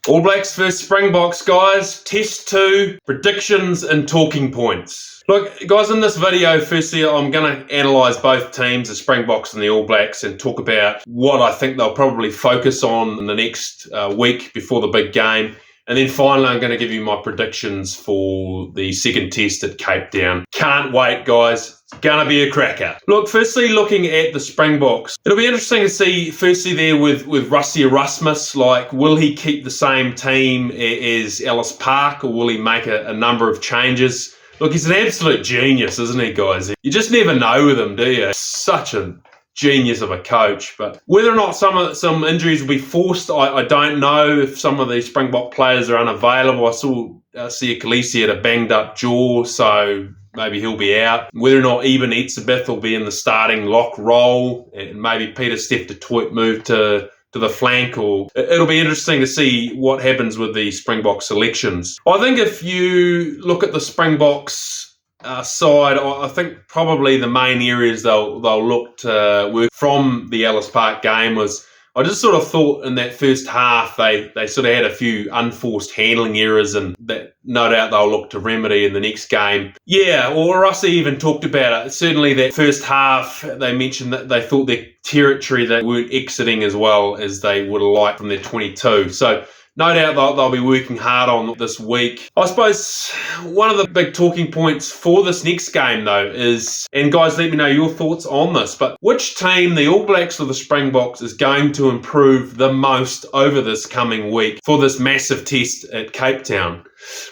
All Blacks versus Springboks, guys. Test 2, predictions and talking points. Look, guys, in this video, firstly, I'm going to analyse both teams, the Springboks and the All Blacks, and talk about what I think they'll probably focus on in the next week before the big game. And then finally, I'm going to give you my predictions for the second test at Cape Town. Can't wait, guys. It's going to be a cracker. Look, firstly, looking at the Springboks, it'll be interesting to see, firstly, there with Rusty Erasmus, like, will he keep the same team as Ellis Park, or will he make a number of changes? Look, he's an absolute genius, isn't he, guys? You just never know with him, do you? Such a genius of a coach. But whether or not some injuries will be forced, I don't know. If some of these Springbok players are unavailable, I saw Sia Khaleesi had a banged up jaw, so maybe he'll be out. Whether or not Eben Etzebeth will be in the starting lock role, and maybe Peter Steph du Toit move to the flank, or it'll be interesting to see what happens with the Springbok selections. I think if you look at the Springboks side, I think probably the main areas they'll look to work from the Ellis Park game was, I just sort of thought in that first half they sort of had a few unforced handling errors, and that no doubt they'll look to remedy in the next game. Yeah, or Rusty even talked about it. Certainly that first half, they mentioned that they thought their territory, they weren't exiting as well as they would have liked from their 22. So no doubt they'll be working hard on this week. I suppose one of the big talking points for this next game, though, is, and guys, let me know your thoughts on this, but which team, the All Blacks or the Springboks, is going to improve the most over this coming week for this massive test at Cape Town?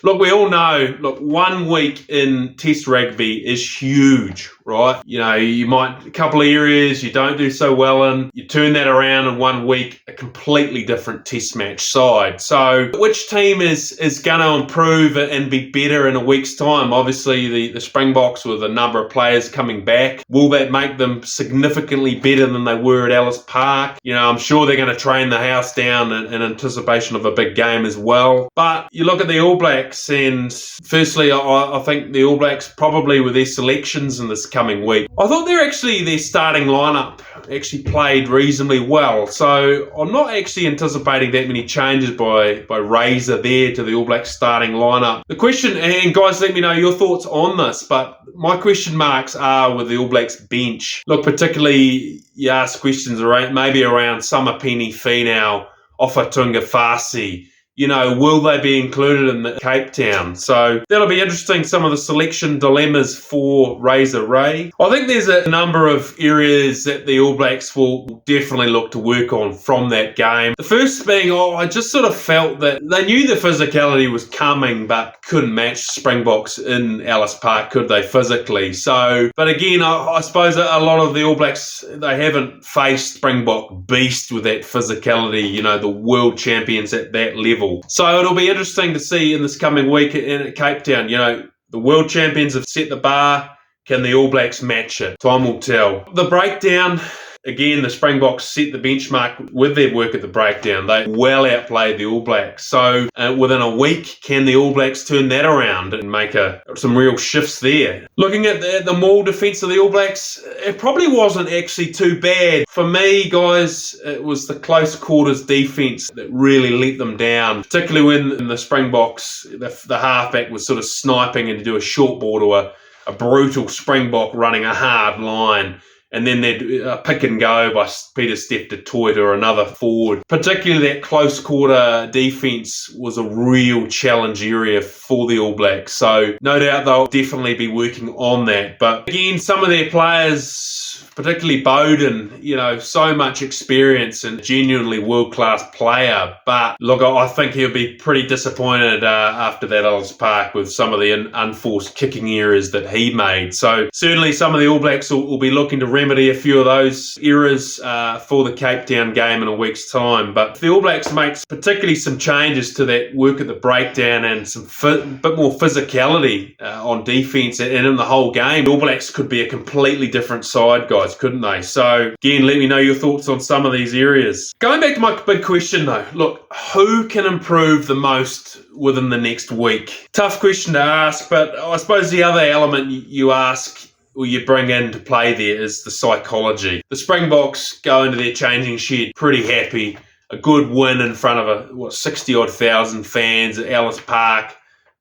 Look, we all know, 1 week in Test rugby is huge, right? You know, you might, a couple of areas you don't do so well in, you turn that around in 1 week, a completely different Test match side. So which team is going to improve and be better in a week's time? Obviously, the Springboks with a number of players coming back. Will that make them significantly better than they were at Ellis Park? You know, I'm sure they're going to train the house down in anticipation of a big game as well. But you look at the All Blacks, and firstly, I think the All Blacks probably with their selections in this coming week, I thought their starting lineup actually played reasonably well. So I'm not actually anticipating that many changes by Razor there to the All Blacks starting lineup. The question, and guys, let me know your thoughts on this, but my question marks are with the All Blacks bench. Look, particularly you ask questions around Samapeni Finau, Ofatunga Fasi. You know, will they be included in the Cape Town? So that'll be interesting, some of the selection dilemmas for Razor Ray. I think there's a number of areas that the All Blacks will definitely look to work on from that game. The first being, I just sort of felt that they knew the physicality was coming, but couldn't match Springboks in Ellis Park, could they, physically? So, but again, I suppose a lot of the All Blacks, they haven't faced Springbok beast with that physicality, you know, the world champions at that level. So it'll be interesting to see in this coming week at Cape Town. You know, the world champions have set the bar. Can the All Blacks match it? Time will tell. The breakdown, again, the Springboks set the benchmark with their work at the breakdown. They well outplayed the All Blacks. So within a week, can the All Blacks turn that around and make some real shifts there? Looking at the maul defence of the All Blacks, it probably wasn't actually too bad. For me, guys, it was the close quarters defence that really let them down, particularly when the Springboks, the halfback was sort of sniping and to do a short ball to a brutal Springbok running a hard line. And then they'd pick and go by Peter Steph du Toit or another forward. Particularly that close quarter defence was a real challenge area for the All Blacks. So no doubt they'll definitely be working on that. But again, some of their players, particularly Bowden, you know, so much experience and genuinely world-class player. But look, I think he'll be pretty disappointed after that Ellis Park with some of the unforced kicking errors that he made. So certainly some of the All Blacks will be looking to remedy a few of those errors for the Cape Town game in a week's time. But if the All Blacks makes particularly some changes to that work at the breakdown and some bit more physicality on defence and in the whole game, the All Blacks could be a completely different side, guys, couldn't they? So again, let me know your thoughts on some of these areas. Going back to my big question though, look, who can improve the most within the next week? Tough question to ask, but I suppose the other element you ask or you bring into play there is the psychology. The Springboks go into their changing shed pretty happy a good win in front of 60-odd thousand fans at Ellis Park.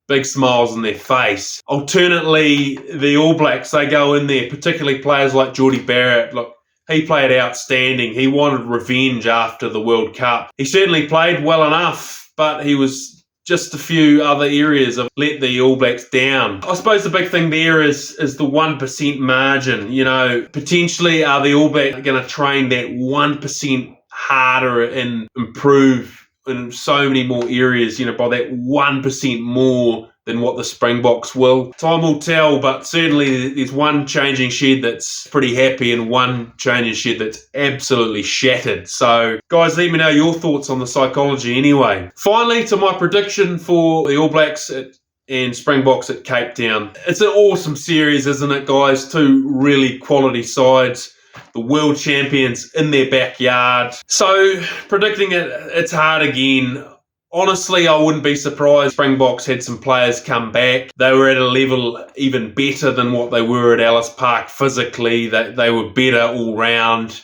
Big smiles on their face. Alternately, the All Blacks, they go in there, particularly players like Jordie Barrett. Look, he played outstanding. He wanted revenge after the World Cup. He certainly played well enough, but he was just a few other areas have let the All Blacks down. I suppose the big thing there is the 1% margin. You know, potentially are the All Blacks going to train that 1% harder and improve in so many more areas, you know, by that 1% more than what the Springboks will. Time will tell, but certainly there's one changing shed that's pretty happy and one changing shed that's absolutely shattered. So, guys, let me know your thoughts on the psychology anyway. Finally, to my prediction for the All Blacks and Springboks at Cape Town. It's an awesome series, isn't it, guys? Two really quality sides. The world champions in their backyard. So, predicting it's hard again. Honestly, I wouldn't be surprised. Springboks had some players come back. They were at a level even better than what they were at Ellis Park physically. They were better all round.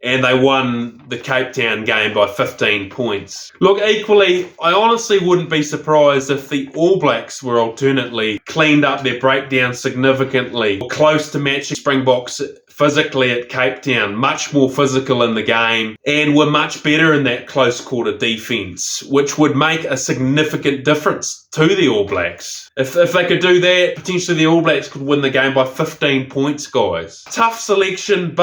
And they won the Cape Town game by 15 points. Look, equally, I honestly wouldn't be surprised if the All Blacks were alternately cleaned up their breakdown significantly, close to matching Springboks physically at Cape Town, much more physical in the game, and were much better in that close quarter defence, which would make a significant difference to the All Blacks. If they could do that, potentially the All Blacks could win the game by 15 points, guys. Tough selection,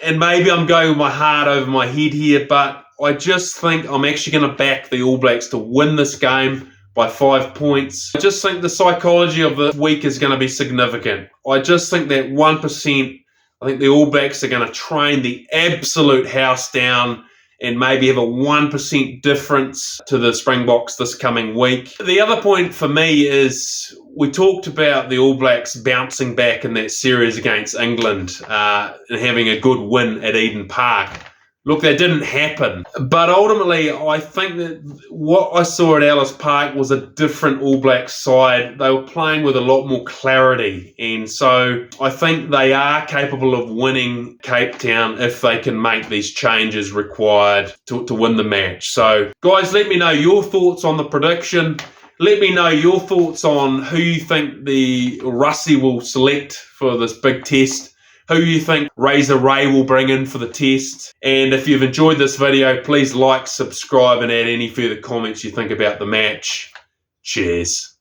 and maybe I'm going with my heart over my head here, but I just think I'm actually going to back the All Blacks to win this game by 5 points. I just think the psychology of the week is going to be significant. I just think that 1%, I think the All Blacks are going to train the absolute house down and maybe have a 1% difference to the Springboks this coming week. The other point for me is we talked about the All Blacks bouncing back in that series against England and having a good win at Eden Park. Look, that didn't happen. But ultimately, I think that what I saw at Ellis Park was a different All Blacks side. They were playing with a lot more clarity. And so I think they are capable of winning Cape Town if they can make these changes required to win the match. So, guys, let me know your thoughts on the prediction. Let me know your thoughts on who you think the Russie will select for this big test. Who you think Razor Ray will bring in for the test. And if you've enjoyed this video, please like, subscribe, and add any further comments you think about the match. Cheers.